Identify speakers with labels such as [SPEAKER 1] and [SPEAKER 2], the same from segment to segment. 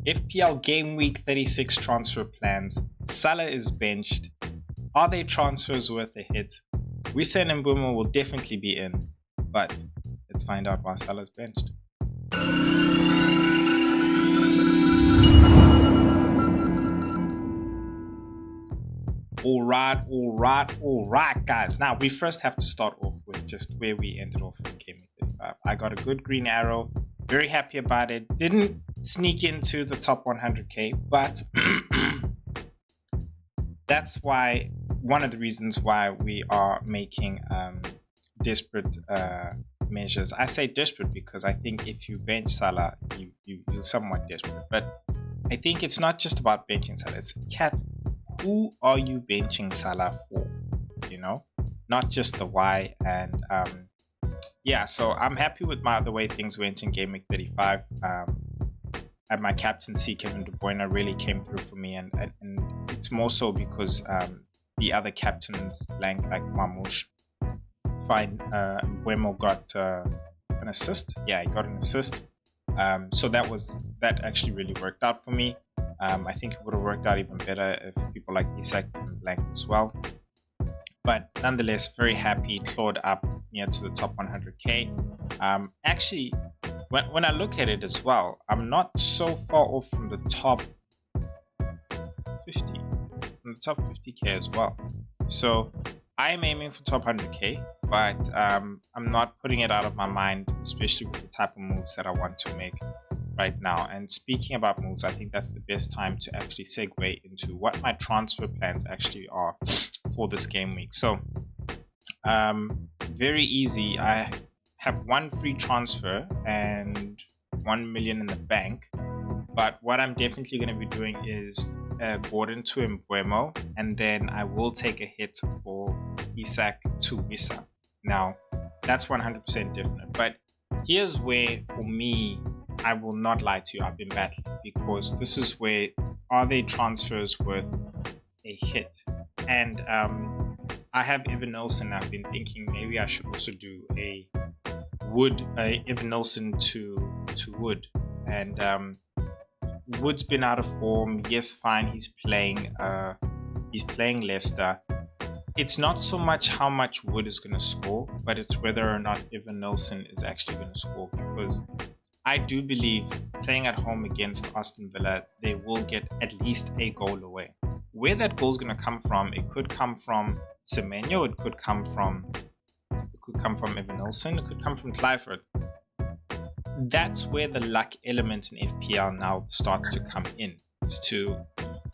[SPEAKER 1] FPL Gameweek 36 transfer plans. Salah is benched. Are they transfers worth a hit? Wissa and Mbeumo will definitely be in, but let's find out why Salah's benched. All right, guys. Now we first have to start off with just where we ended off in Game 35. I got a good green arrow. Very happy about it. Didn't sneak into the top 100k, but that's why one of the reasons why we are making desperate measures. I say desperate because I think if you bench Salah, you're somewhat desperate. But I think it's not just about benching Salah. It's cat. Who are you benching Salah for? You know, not just the why. And yeah, so I'm happy with the way things went in Game Week 35. And my captaincy, Kevin De Bruyne, really came through for me, and it's more so because the other captains, like Marmoush, Mbeumo got an assist. Yeah, he got an assist. So that actually really worked out for me. I think it would have worked out even better if people like Isak blanked as well. But nonetheless, very happy, clawed up near to the top 100k. Actually, when I look at it as well, I'm not so far off from the top 50, from the top 50k as well. So I am aiming for top 100k, but I'm not putting it out of my mind, especially with the type of moves that I want to make right now. And speaking about moves, I think that's the best time to actually segue into what my transfer plans actually are for this game week. So very easy. I have one free transfer and 1 million in the bank, but what I'm definitely going to be doing is Gordon to Mbeumo, and then I will take a hit for Isak to Wissa. Now that's 100% definite, but here's where, for me, I will not lie to you, I've been battling, because this is where, are they transfers worth a hit? And I have Evan Nelson. I've been thinking maybe I should also do a Evan Nelson to Wood. And Wood's been out of form. Yes, fine, he's playing Leicester. It's not so much how much Wood is going to score, but it's whether or not Evan Nelson is actually going to score, because I do believe playing at home against Aston Villa, they will get at least a goal away. Where that goal is going to come from, it could come from Semenyo, it could come from Evan Nelson, it could come from Clifford. That's where the luck element in FPL now starts to come in. It's to,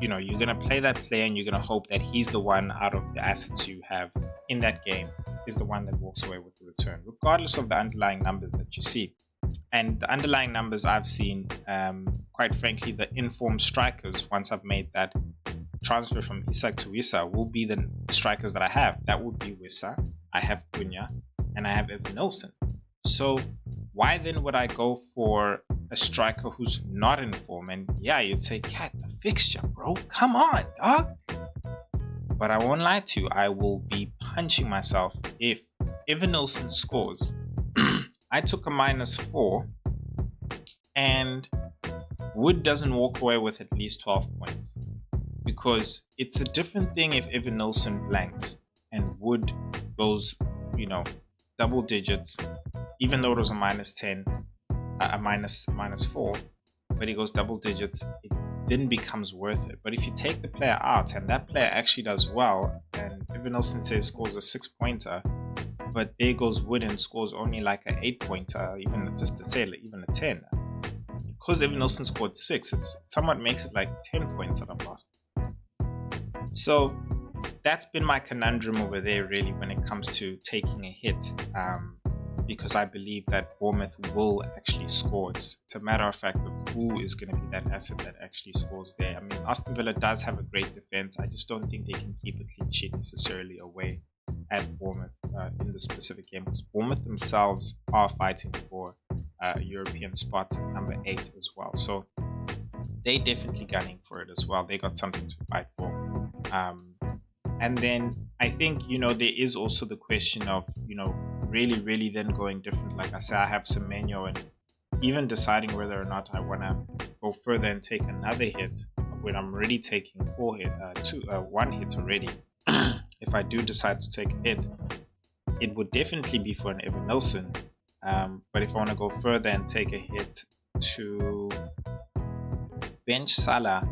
[SPEAKER 1] you're going to play that player and you're going to hope that he's the one out of the assets you have in that game is the one that walks away with the return, regardless of the underlying numbers that you see. And the underlying numbers I've seen, quite frankly, the informed strikers, once I've made that transfer from Isak to Wissa, will be the strikers that I have. That would be Wissa, I have Cunha, and I have Evan Nelson. So why then would I go for a striker who's not in form? And yeah, you'd say, Cat, the fixture, bro. Come on, dog. But I won't lie to you, I will be punching myself if Evan Nelson scores. I took a -4 and Wood doesn't walk away with at least 12 points, because it's a different thing if Evan Nelson blanks and Wood goes, double digits, even though it was a -10, a -4, but he goes double digits, it then becomes worth it. But if you take the player out and that player actually does well, and Evan Nelson says scores a 6-pointer, but there goes Wood and scores only like an 8-pointer, even just to say even a 10. Because Evan Nelson scored 6, it somewhat makes it like 10 points that I've lost. So that's been my conundrum over there, really, when it comes to taking a hit, because I believe that Bournemouth will actually score. It's a matter of fact of who is going to be that asset that actually scores there. I mean, Aston Villa does have a great defense. I just don't think they can keep a clean sheet necessarily away at Bournemouth in the specific game, because Bournemouth themselves are fighting for a European spot, number 8 as well. So they definitely gunning for it as well. They got something to fight for. And then I think, there is also the question of, really then going different. Like I said, I have Semenyo and even deciding whether or not I want to go further and take another hit when I'm already taking one hit already. If I do decide to take a hit, it would definitely be for an Evan Nilsson. But if I want to go further and take a hit to bench Salah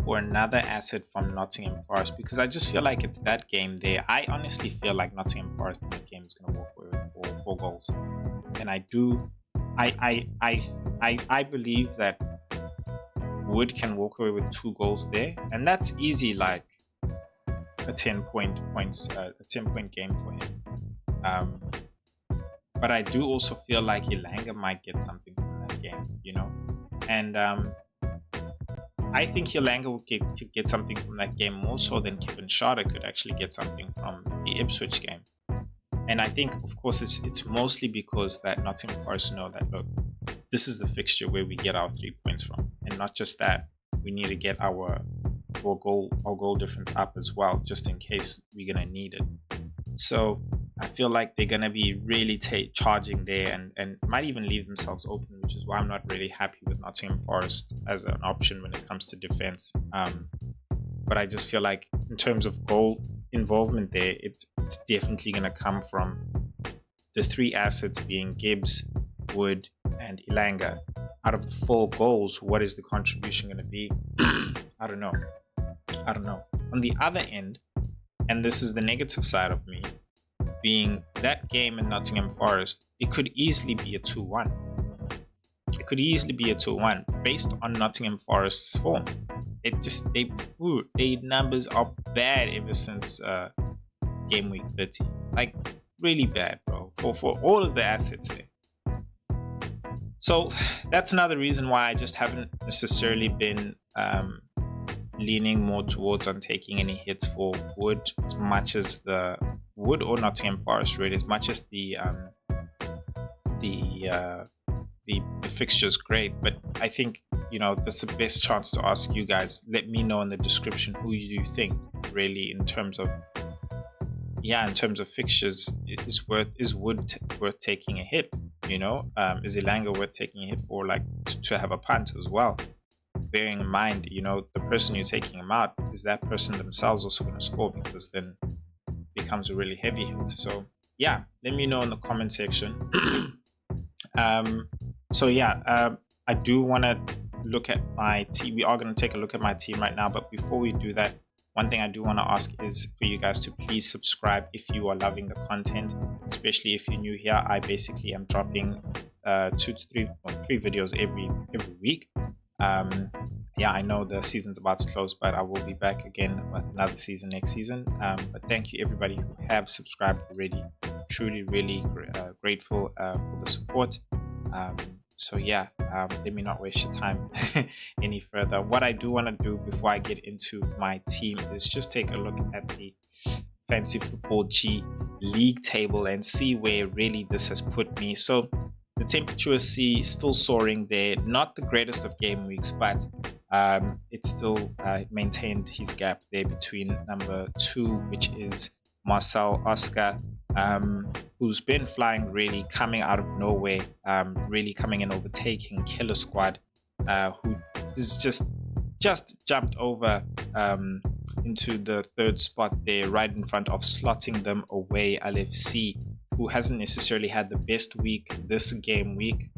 [SPEAKER 1] or another asset from Nottingham Forest, because I just feel like it's that game there. I honestly feel like Nottingham Forest in that game is going to walk away with 4 goals, and I believe that Wood can walk away with 2 goals there, and that's easy, like a 10-point game for him. But I do also feel like Elanga might get something from that game, and I think Elanga could get something from that game more so than Kevin Schade could actually get something from the Ipswich game. And I think, of course, it's mostly because that Nottingham Forest know that, look, this is the fixture where we get our 3 points from, and not just that, we need to get our goal difference up as well, just in case we're gonna need it. So I feel like they're gonna be really charging there, and might even leave themselves open, which is why I'm not really happy with Nottingham Forest as an option when it comes to defense. But I just feel like in terms of goal involvement there, it's definitely gonna come from the 3 assets being Gibbs, Wood, and Elanga. Out of the 4 goals, what is the contribution going to be? I don't know. On the other end, and this is the negative side of me, being that game in Nottingham Forest, it could easily be a 2-1. It could easily be a 2-1 based on Nottingham Forest's form. Their numbers are bad ever since game week 30. Like, really bad, bro, for all of the assets there. So that's another reason why I just haven't necessarily been leaning more towards on taking any hits for Wood, as much as the Wood or Nottingham Forest, really, as much as the fixture is great. But I think, that's the best chance to ask you guys. Let me know in the description who you think really in terms of fixtures is Wood worth taking a hit? Is Elanga worth taking a hit for, like, to have a punt as well? Bearing in mind, the person you're taking him out, is that person themselves also going to score? Because then it becomes a really heavy hit. So yeah, let me know in the comment section. I do want to look at my team. We are going to take a look at my team right now, but before we do that, one thing I do want to ask is for you guys to please subscribe if you are loving the content, especially if you're new here. I basically am dropping 2 to 3 videos every week. I know the season's about to close, but I will be back again with another season next season. But thank you everybody who have subscribed already. Truly, really grateful for the support. Let me not waste your time any further. What I do want to do before I get into my team is just take a look at the Fantasy Football G league table and see where really this has put me. So the temperature is still soaring there. Not the greatest of game weeks, but it's still maintained his gap there between number 2, which is Marcel Oscar, who's been flying, really coming out of nowhere, really coming and overtaking Killer Squad, who is just jumped over into the 3rd spot there, right in front of slotting them away LFC, who hasn't necessarily had the best week this game week.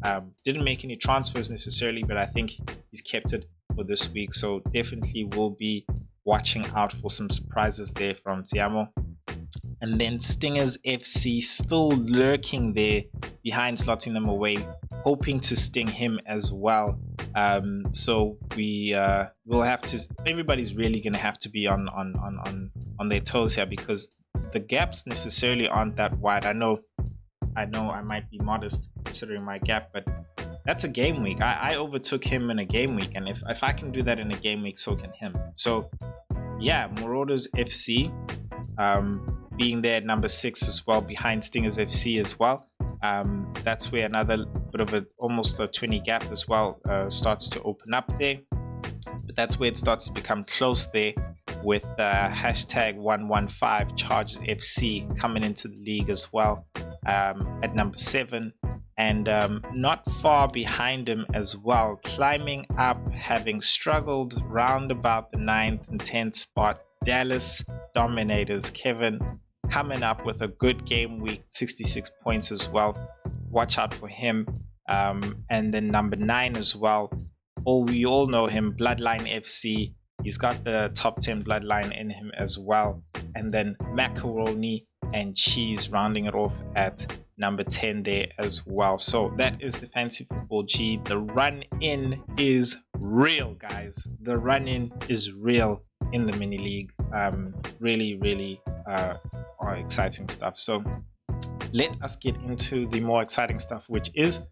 [SPEAKER 1] Didn't make any transfers necessarily, but I think he's kept it for this week. So definitely will be watching out for some surprises there from Tiamo. And then Stingers FC still lurking there behind, slotting them away, hoping to sting him as well. So we will have to. Everybody's really going to have to be on their toes here, because the gaps necessarily aren't that wide. I know I might be modest considering my gap, but that's a game week. I overtook him in a game week, and if I can do that in a game week, so can him. So yeah, Marauders FC being there at number 6 as well, behind Stingers FC as well. That's where another bit of almost a 20 gap as well starts to open up there. But that's where it starts to become close there, with hashtag 115 Chargers FC coming into the league as well at number 7. And not far behind him as well, climbing up, having struggled round about the 9th and 10th spot, Dallas Dominators. Kevin coming up with a good game week, 66 points as well. Watch out for him. And then number 9 as well. We all know him, Bloodline FC. He's got the top 10 bloodline in him as well. And then Macaroni and Cheese rounding it off at number 10 there as well. So that is the Fantasy Football G. The run-in is real, guys. The run-in is real in the mini league. Really exciting stuff. So let us get into the more exciting stuff, which is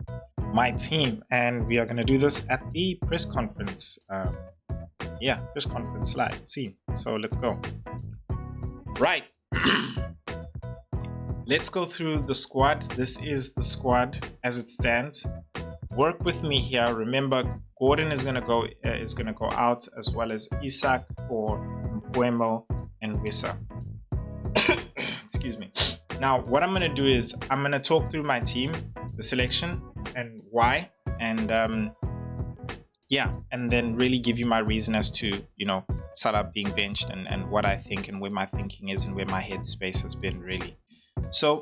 [SPEAKER 1] my team. And we are going to do this at the press conference. Press conference slide scene. So let's go. Right. Let's go through the squad. This is the squad as it stands. Work with me here. Remember, Gordon is gonna go out, as well as Isak for Mbuemo and Wissa. Excuse me. Now, what I'm gonna do is I'm gonna talk through my team, the selection, and why, and and then really give you my reason as to, Salah being benched and what I think and where my thinking is and where my headspace has been really. So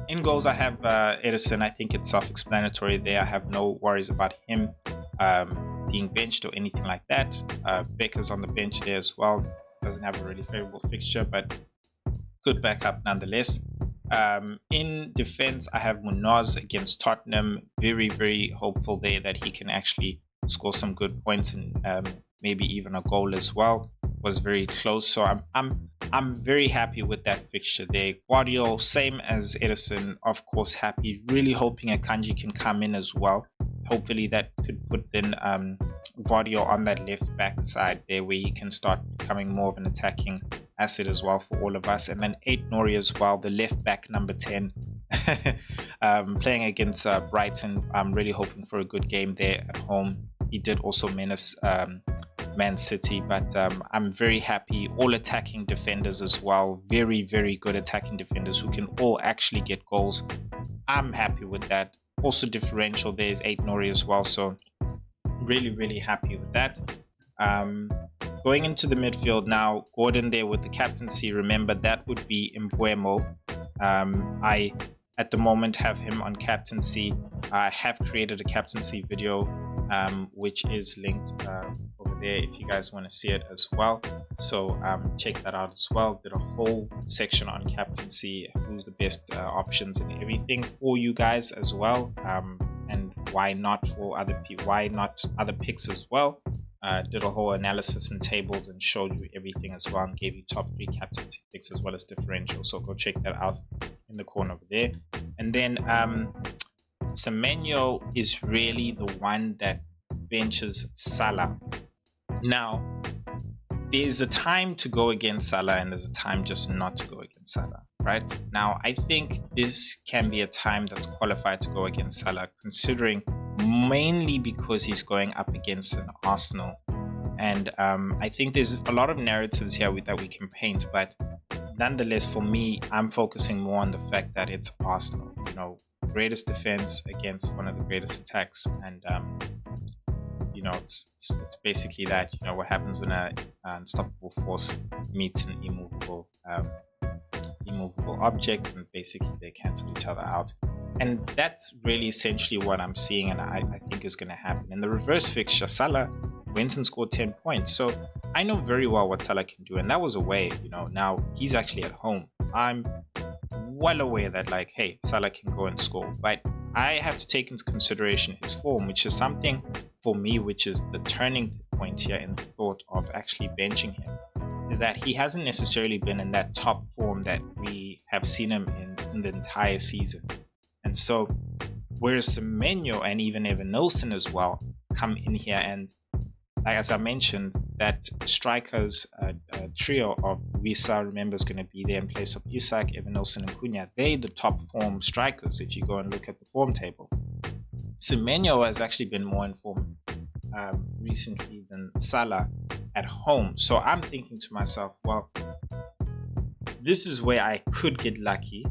[SPEAKER 1] in goals, I have Edison. I think it's self-explanatory there. I have no worries about him being benched or anything like that. Becker's on the bench there as well. Doesn't have a really favorable fixture, but good backup nonetheless. In defense, I have Munoz against Tottenham. Very hopeful there that he can actually score some good points and maybe even a goal as well. Was very close, so I'm very happy with that fixture there. Guardiola, same as Edison, of course happy. Really hoping Akanji can come in as well. Hopefully that could put then Guardiola on that left back side there, where he can start becoming more of an attacking asset as well for all of us. And then 8 Nori as well, the left back number 10. Playing against Brighton. I'm really hoping for a good game there at home. He did also menace Man City, but I'm very happy. All attacking defenders as well. Very good attacking defenders who can all actually get goals. I'm happy with that. Also differential, there's 8 Nori as well, so really happy with that. Going into the midfield now, Gordon there with the captaincy. Remember, that would be Mbuemo. I at the moment have him on captaincy. I have created a captaincy video which is linked over there if you guys want to see it as well. So check that out as well. Did a whole section on captaincy, who's the best options and everything for you guys as well, and why not other picks as well. Did a whole analysis and tables and showed you everything as well, and gave you top 3 captaincy picks as well as differential. So go check that out in the corner over there. And then Semenyo is really the one that benches Salah. Now, there's a time to go against Salah and there's a time just not to go against Salah, right? Now, I think this can be a time that's qualified to go against Salah, considering mainly because he's going up against an Arsenal. And I think there's a lot of narratives here that we can paint, but nonetheless, for me, I'm focusing more on the fact that it's Arsenal, greatest defense against one of the greatest attacks. And it's basically that, what happens when an unstoppable force meets an immovable object, and basically they cancel each other out. And that's really essentially what I'm seeing, and I think is going to happen. In the reverse fixture, Salah went and scored 10 points. So I know very well what Salah can do, and that was away. Now he's actually at home. I'm well aware that, hey, Salah can go and score, but I have to take into consideration his form, which is something for me, which is the turning point here in the thought of actually benching him, is that he hasn't necessarily been in that top form that we have seen him in the entire season. And so, whereas Semenyo and even Evan Nilsson as well come in here, and as I mentioned, that strikers trio of Wissa, remember, is going to be there in place of Isak, Evan Nilsson and Cunha. They're the top form strikers if you go and look at the form table. Semenyo has actually been more in form recently than Salah at home. So I'm thinking to myself, well, this is where I could get lucky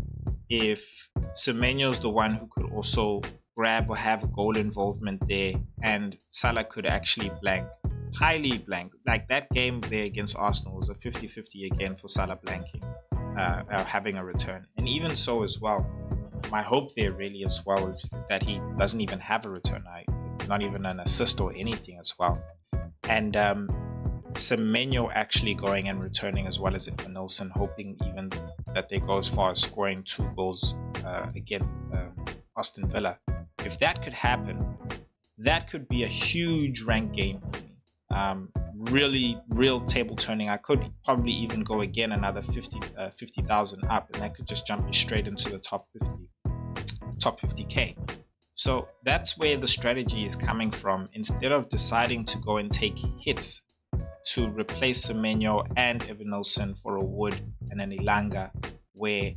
[SPEAKER 1] if Semenyo's the one who could also grab or have a goal involvement there, and Salah could actually blank, highly blank. Like that game there against Arsenal was a 50-50 again for Salah blanking, having a return. And even so as well, my hope there really as well is that he doesn't even have a return, not even an assist or anything as well. And Semenyo actually going and returning as well as Nelson, hoping even that they go as far as scoring 2 goals against Aston Villa. If that could happen, that could be a huge rank gain for me. Really, real table turning. I could probably even go again another 50,000 up, and that could just jump me straight into the top 50k. So that's where the strategy is coming from. Instead of deciding to go and take hits to replace Semenyo and Evanilson for a Wood and an Ilanga, where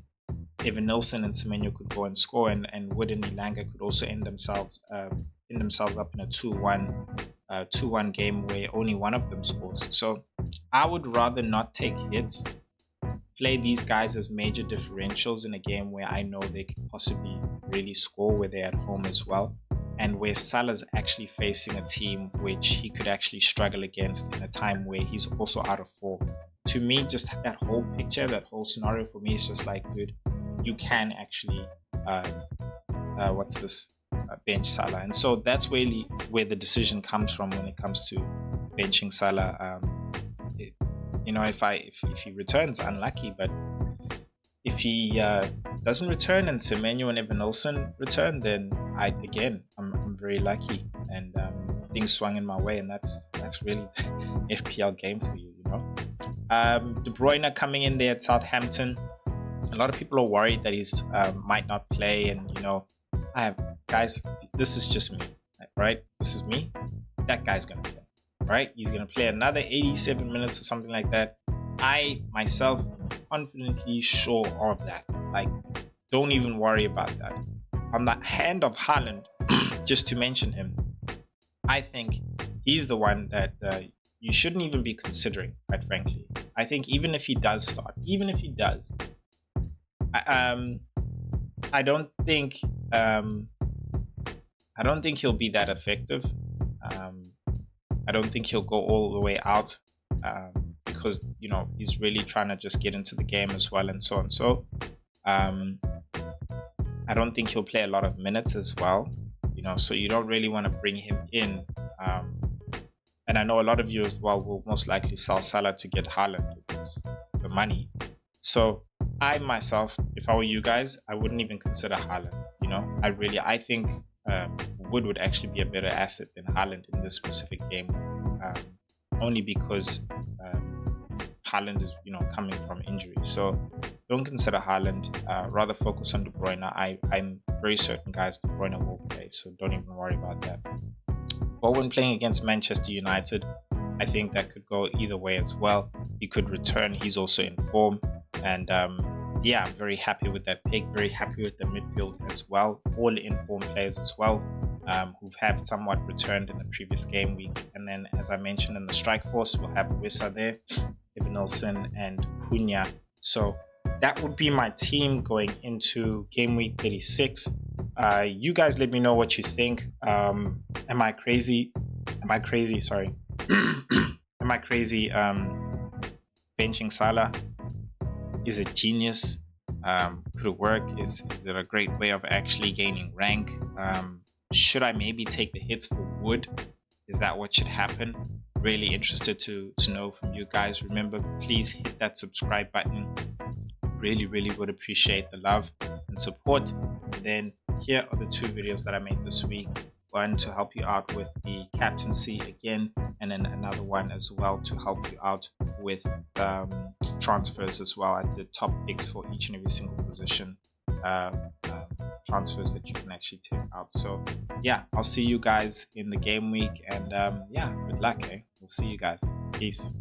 [SPEAKER 1] Evanilson and Semenyo could go and score, and Wood and Ilanga could also end themselves up in a 2-1 game where only one of them scores. So I would rather not take hits, play these guys as major differentials in a game where I know they could possibly really score, where they're at home as well, and where Salah's actually facing a team which he could actually struggle against in a time where he's also out of form. To me, just that whole picture, that whole scenario for me is just like, dude, you can actually bench Salah. And so that's really where the decision comes from when it comes to benching Salah. If he returns, unlucky, but if he doesn't return and Semenyo and Evanilson return, then I'm very lucky, and things swung in my way, and that's really FPL game for you, De Bruyne coming in there at Southampton. A lot of people are worried that he's might not play, and guys, this is just me, right? This is me. That guy's gonna play, right? He's gonna play another 87 minutes or something like that. I myself am confidently sure of that. Like, don't even worry about that. On the hand of Haaland, just to mention him, I think he's the one that you shouldn't even be considering, quite frankly. I think even if he does start, I don't think he'll be that effective. I don't think he'll go all the way out because he's really trying to just get into the game as well, and so on. So I don't think he'll play a lot of minutes as well. So you don't really want to bring him in. And I know a lot of you as well will most likely sell Salah to get Haaland because the money. So I myself, if I were you guys, I wouldn't even consider Haaland. I think Wood would actually be a better asset than Haaland in this specific game, only because Haaland is coming from injury. So don't consider Haaland. Rather focus on De Bruyne. I'm very certain, guys, De Bruyne will play, so don't even worry about that. But when playing against Manchester United, I think that could go either way as well. He could return. He's also in form, and I'm very happy with that pick. Very happy with the midfield as well. All in-form players as well, who have somewhat returned in the previous game week. And then, as I mentioned, in the strike force, we'll have Wissa there, Evanilson, and Cunha. So that would be my team going into game week 36. You guys let me know what you think. Am I crazy? Sorry. Am I crazy benching Salah? Is it genius? Could it work? Is it a great way of actually gaining rank? Should I maybe take the hits for Wood? Is that what should happen? Really interested to know from you guys. Remember, please hit that subscribe button. Really would appreciate the love and support. And then here are the 2 videos that I made this week. One to help you out with the captaincy again, and then another one as well to help you out with transfers as well. I did top picks for each and every single position, transfers that you can actually take out. So yeah, I'll see you guys in the game week, and good luck. We'll see you guys. Peace.